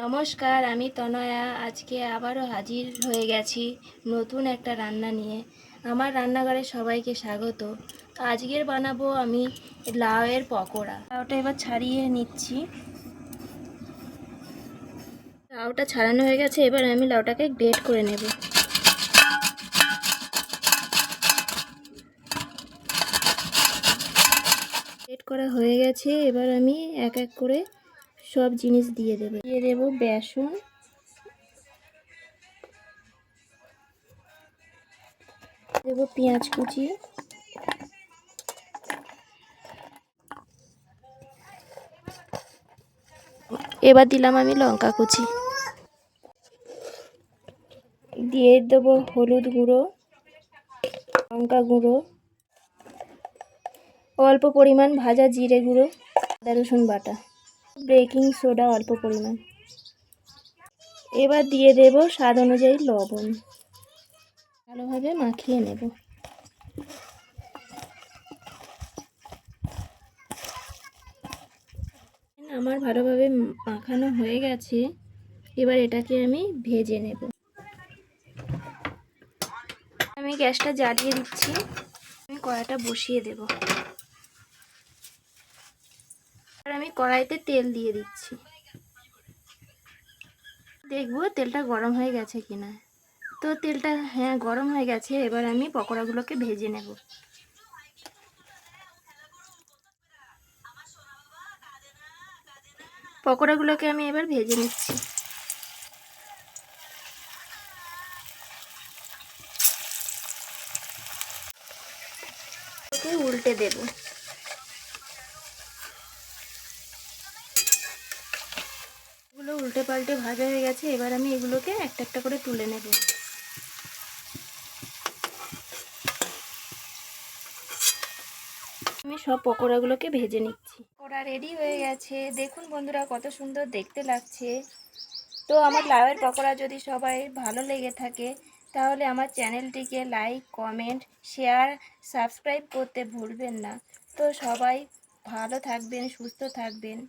নমস্কার, আমি তনয়া। আজকে আবারও হাজির হয়ে গেছি নতুন একটা রান্না নিয়ে। আমার রান্নাঘরে সবাইকে স্বাগত। আজকের বানাবো আমি লাউয়ের পকোড়া। লাউটা এবার ছাড়িয়ে নিচ্ছি। লাউটা ছাড়ানো হয়ে গেছে, এবার আমি লাউটাকে গ্রেট করে নেব। গ্রেট করা হয়ে গেছে, এবার আমি এক এক করে সব জিনিস দিয়ে দেব বেসন, দেব পেঁয়াজ কুচি, এবার দিলাম আমি লঙ্কা কুচি, দিয়ে দেবো হলুদ গুঁড়ো, লঙ্কা গুঁড়ো, অল্প পরিমাণ ভাজা জিরে গুঁড়ো, আদা রসুন বাটা, বেকিং সোডা অল্প পরিমাণ। এবার দিয়ে দেব স্বাদ অনুযায়ী লবণ। ভালোভাবে মাখিয়ে নেব। আমার ভালোভাবে মাখানো হয়ে গেছে, এবার এটাকে আমি ভেজে নেব। আমি গ্যাসটা জ্বালিয়ে দিচ্ছি, আমি কড়াইটা বসিয়ে দেব। আর আমি কড়াইতে তেল দিয়ে দিচ্ছি, দেখবো তেলটা গরম হয়ে গেছে কিনা। তো তেলটা গরম হয়ে গেছে, এবার আমি পকোড়াগুলোকে ভেজে নেব। পকোড়াগুলোকে আমি এবার ভেজে নিচ্ছি। উল্টে দেব। এগুলো উল্টে পাল্টে ভাজা হয়ে গেছে, এবার আমি এগুলোকে একটা একটা করে তুলে নেব। আমি সব পকোড়াগুলোকে ভেজে নিচ্ছি। পকোড়া রেডি হয়ে গেছে, দেখুন বন্ধুরা কত সুন্দর দেখতে লাগছে। তো আমার লাউয়ের পকোড়া যদি সবাই ভালো লেগে থাকে তাহলে আমার চ্যানেলটিকে লাইক, কমেন্ট, শেয়ার, সাবস্ক্রাইব করতে ভুলবেন না। তো সবাই ভালো থাকবেন, সুস্থ থাকবেন।